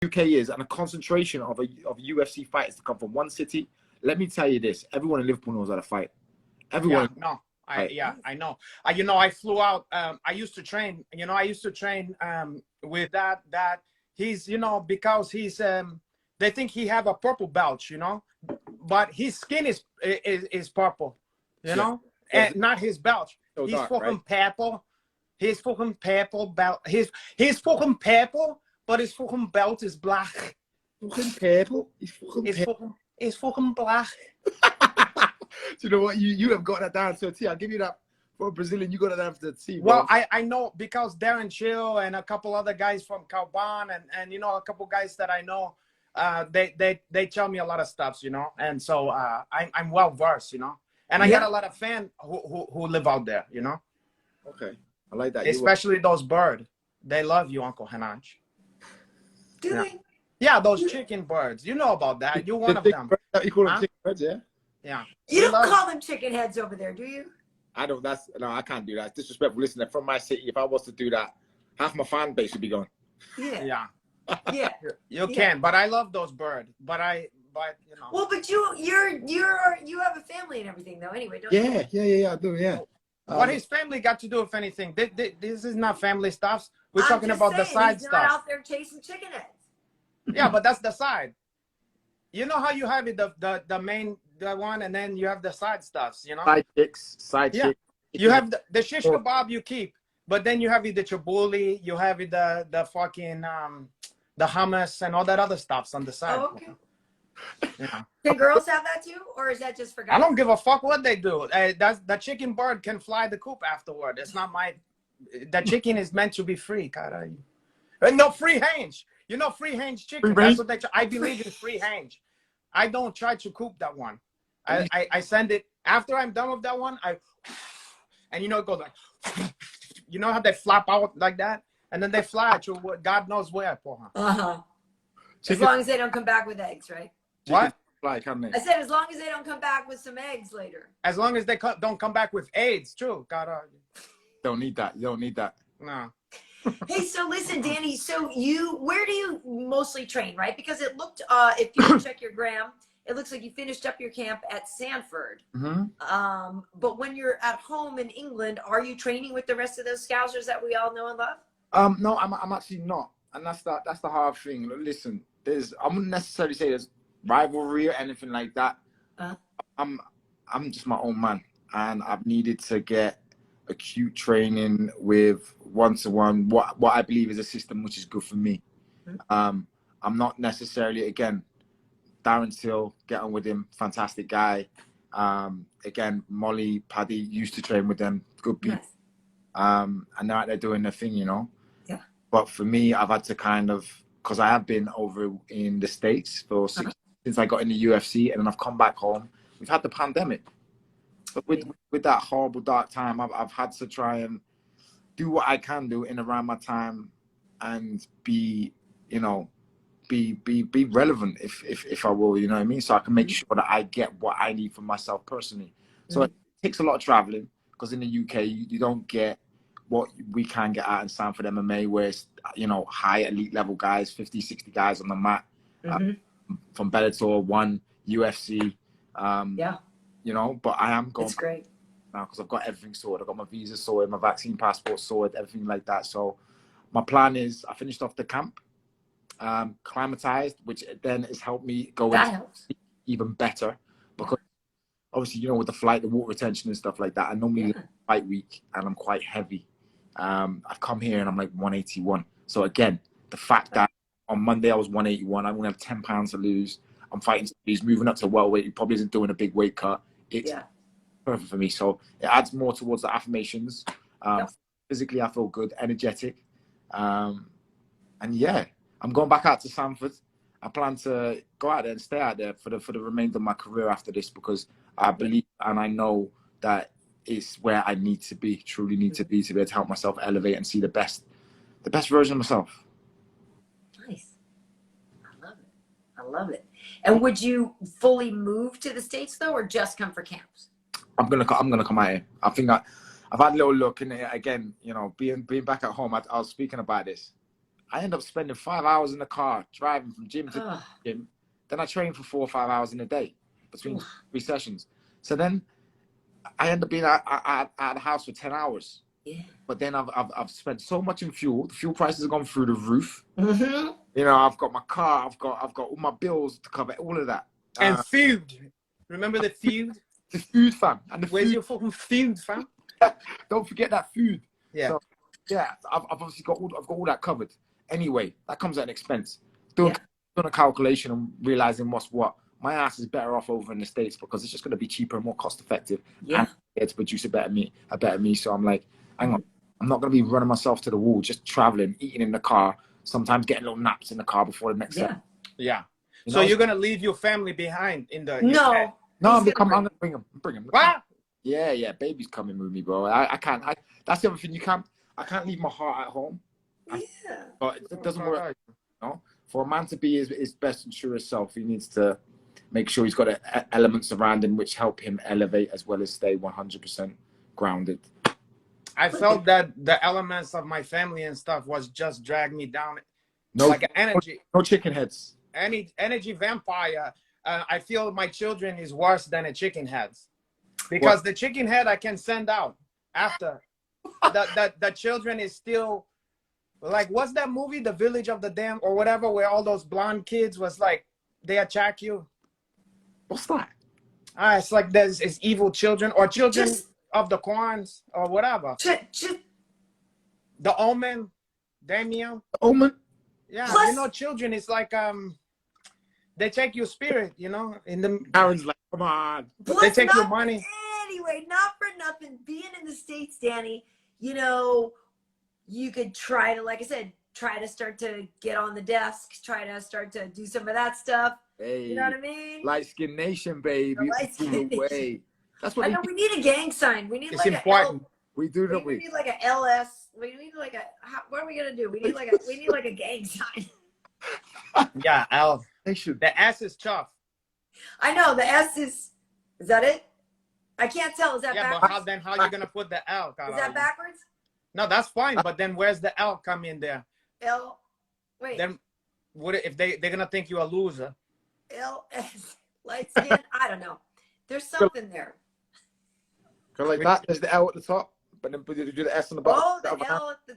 UK is and a concentration of UFC fighters to come from one city. Let me tell you this: everyone in Liverpool knows how to fight. Everyone. Yeah, no, I know. You know, I flew out. I used to train. You know, I used to train with that. He's, you know, because he's they think he have a purple belt, you know, but his skin is purple, you know, and not his belt. So he's dark, fucking right? purple. He's fucking purple belt. He's fucking purple, but his fucking belt is black. Fucking purple. He's fucking black. Do you know what? You have got that down to a T. I'll give you that. For a Brazilian, you got that down to a T. Bro. Well, I know because Darren Chill and a couple other guys from Calban and you know, a couple guys that I know, they tell me a lot of stuff, you know, and so I'm well versed, you know, and I got a lot of fans who live out there, you know. Okay, I like that. Especially those birds. They love you, Uncle Hanache. Do they? Yeah, those chicken birds. You know about that. You're one of them. You call them chicken birds, yeah? Yeah. You don't call them chicken heads over there, do you? I don't. No, I can't do that. It's disrespectful. Listen, from my city, if I was to do that, half my fan base would be gone. Yeah. Yeah. You can, but I love those birds. But you know. Well, but you have a family and everything though. Anyway, don't you? Yeah. I do. Yeah. What his family got to do with anything? This is not family stuff. We're I'm talking just about the saying, side he's stuff. not out there chasing chicken heads. Yeah, but that's the side. You know how you have it, the main one, and then you have the side stuffs, you know? Side chicks. You have the shish kebab you keep, but then you have the chabuli, you have the fucking the hummus and all that other stuffs on the side. Oh, okay. Yeah. Can girls have that too, or is that just for guys? I don't give a fuck what they do. That's the chicken bird can fly the coop afterward. It's not my. The chicken is meant to be free, cara. No free range. You know, free range chicken. That's what I believe in free range. I don't try to coop that one. I send it after I'm done with that one. And you know, it goes like, you know how they flap out like that, and then they fly to God knows where. As long as they don't come back with eggs, right? What? Fly, can't they? I said as long as they don't come back with some eggs later. As long as they don't come back with AIDS, too. Don't need that. You don't need that. No. Hey, so listen, Danny. So where do you mostly train, right? Because it looked, if you check your gram, it looks like you finished up your camp at Sanford. Mm-hmm. But when you're at home in England, are you training with the rest of those Scousers that we all know and love? No, I'm actually not, and that's the hard thing. Listen, I wouldn't necessarily say there's rivalry or anything like that. I'm just my own man, and I've needed to get acute training with one-to-one, what I believe is a system which is good for me. I'm not necessarily, again, Darren Till, get on with him, fantastic guy. Again, Molly, Paddy, used to train with them, good people. Nice. And they're out there doing their thing, you know. Yeah. But for me, I've had to kind of, because I have been over in the States for since I got in the UFC, and then I've come back home. We've had the pandemic. But with that horrible dark time, I've had to try and do what I can do in around my time and be, you know, be relevant if I will, you know what I mean? So I can make sure that I get what I need for myself personally. So it takes a lot of traveling, because in the UK, you don't get what we can get out in Sanford MMA, where it's, you know, high elite level guys, 50, 60 guys on the mat, from Bellator, one UFC. You know, but I am going. It's great now because I've got everything sorted. I've got my visa sorted, my vaccine passport sorted, everything like that. So my plan is I finished off the camp, climatized, which then has helped me go even better, because obviously, you know, with the flight, the water retention and stuff like that, I normally fight weak and I'm quite heavy. I've come here and I'm like 181. So again, the fact that on Monday I was 181, I'm going to have 10 pounds to lose. I'm fighting, he's moving up to welterweight. He probably isn't doing a big weight cut. It's perfect for me. So it adds more towards the affirmations. Physically, I feel good, energetic. And yeah, I'm going back out to Sanford. I plan to go out there and stay out there for the remainder of my career after this, because I believe and I know that it's where I need to be, truly need to be able to help myself elevate and see the best version of myself. Nice. I love it. And would you fully move to the States though, or just come for camps? I'm gonna come out here. I think I've had a little look, and again, you know, being back at home, I was speaking about this. I end up spending 5 hours in the car driving from gym to gym. Then I train for 4 or 5 hours in a day between 3 sessions. So then I end up being at the house for 10 hours. Yeah. But then I've spent so much in fuel. The fuel prices have gone through the roof. Mm-hmm. You know, I've got my car. I've got all my bills to cover. All of that. And food. Remember the food? The food, fam. And the Where's food. your fucking food, fam? Don't forget that food. Yeah. So, yeah, I've obviously got all that covered. Anyway, that comes at an expense. Doing a calculation and realizing what's what. My ass is better off over in the States because it's just going to be cheaper and more cost effective. Yeah. And to produce a better me. So I'm like, hang on, I'm not going to be running myself to the wall, just traveling, eating in the car, sometimes getting little naps in the car before the next set. Yeah. You So know? you're going to leave your family behind in the No. UK? No, I'm going to bring them. What? Yeah, baby's coming with me, bro. I can't. That's the other thing. I can't leave my heart at home. Yeah. But it doesn't work. You know? For a man to be his best and truest self, he needs to make sure he's got elements around him which help him elevate as well as stay 100% grounded. I felt that the elements of my family and stuff was just drag me down. No, like an energy. No chicken heads. Energy vampire. I feel my children is worse than a chicken head. Because the chicken head I can send out after. the children is still like, what's that movie, The Village of the Damned or whatever, where all those blonde kids was like, they attack you? What's that? It's like it's evil children or children of the corns or whatever. The Omen, Damien. The Omen? Yeah, Plus, you know, children is like they take your spirit, you know, in the Aaron's like, come on. They take your money. Anyway, not for nothing. Being in the States, Danny, you know, you could try to, like I said, try to start to get on the desk, try to start to do some of that stuff. Hey, you know what I mean? Light Skin Nation, baby. Light-skin nation. That's what I know. We need a gang sign. We need It's like important. we do, don't we we? need like a LS. We need like a. What are we gonna do? We need like a gang sign. Yeah, L. Nation. The S is tough. I know the S is. Is that it? I can't tell. Is that Yeah, backwards? but how you gonna put the L? Is that backwards? No, that's fine. But then where's the L come in there? L. Wait. Then if they're gonna think you're a loser? LS. Light skin. I don't know. There's something there. Like that. There's the L at the top, but then do the S on the bottom. Oh, the L at the.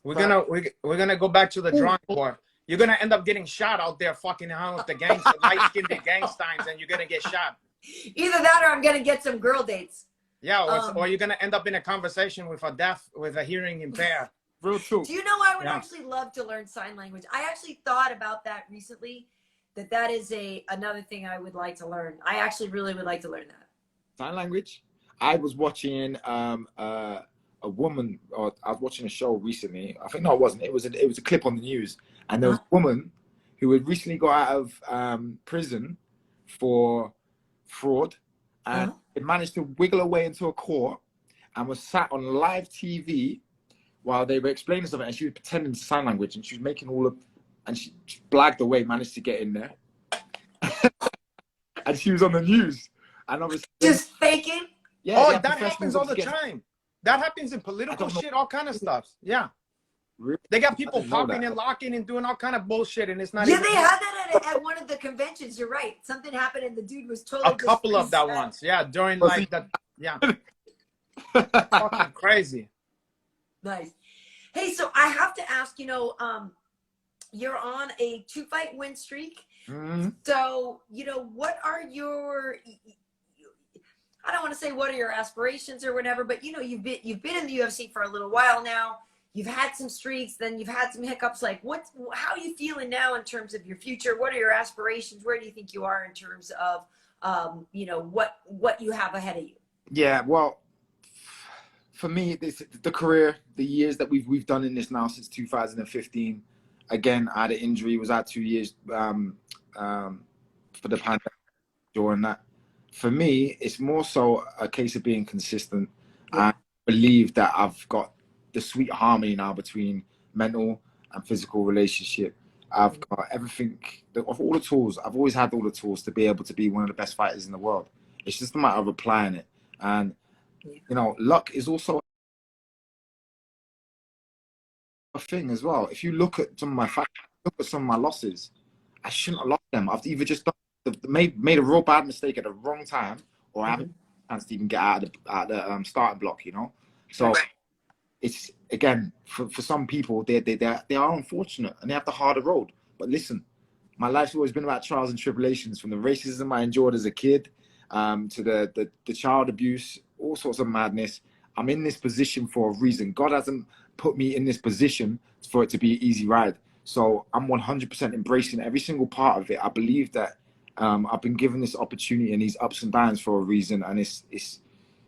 We're gonna go back to the drawing board. You're gonna end up getting shot out there, fucking around with the gangster, light-skinned gangsters, and you're gonna get shot. Either that, or I'm gonna get some girl dates. Yeah, or you're gonna end up in a conversation with a hearing impaired. Real true. Do you know I would actually love to learn sign language? I actually thought about that recently. That is another thing I would like to learn. I actually really would like to learn that. Sign language. I was watching a woman, or I was watching a show recently. I think no, it wasn't. It was a clip on the news, and there was a woman who had recently got out of prison for fraud, and it managed to wiggle her way into a court, and was sat on live TV while they were explaining something, and she was pretending sign language, and she was making and she blagged away, managed to get in there, and she was on the news, and obviously just faking. Yeah, that happens all the time. That happens in political shit, all kind of stuff. Yeah. Really? They got people popping and locking and doing all kind of bullshit, and it's not. Yeah, they had that at one of the conventions. You're right. Something happened, and the dude was totally. A couple of that ones, yeah, during like that, yeah. Fucking crazy. Nice. Hey, so I have to ask. You know, you're on a 2-fight win streak. Mm-hmm. So, you know, what are your? I don't want to say what are your aspirations or whatever, but you know, you've been in the UFC for a little while now. You've had some streaks, then you've had some hiccups. Like, how are you feeling now in terms of your future? What are your aspirations? Where do you think you are in terms of, you know, what you have ahead of you? Yeah, well, for me, the career, the years that we've done in this now since 2015. Again, I had an injury. Was out 2 years for the pandemic. During that, for me, it's more so a case of being consistent. I believe that I've got the sweet harmony now between mental and physical relationship. I've got everything of all the tools. I've always had all the tools to be able to be one of the best fighters in the world. It's just a matter of applying it. And, you know, luck is also a thing as well. If you look at some of my facts, look at some of my losses, I shouldn't have lost them. I've either just made a real bad mistake at the wrong time, or I haven't had a chance to even get out of the starting block, you know. So it's, again, for some people, they are unfortunate and they have the harder road. But listen, my life's always been about trials and tribulations, from the racism I endured as a kid, to the child abuse, all sorts of madness. I'm in this position for a reason. God hasn't put me in this position for it to be an easy ride. So I'm 100% embracing every single part of it. I believe that I've been given this opportunity and these ups and downs for a reason, and it's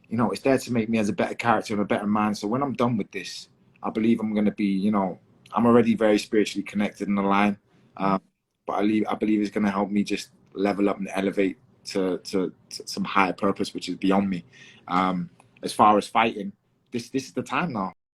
you know, it's there to make me as a better character and a better man. So when I'm done with this, I believe I'm going to be, you know, I'm already very spiritually connected and aligned. But I believe it's going to help me just level up and elevate to some higher purpose, which is beyond me. As far as fighting, this is the time now.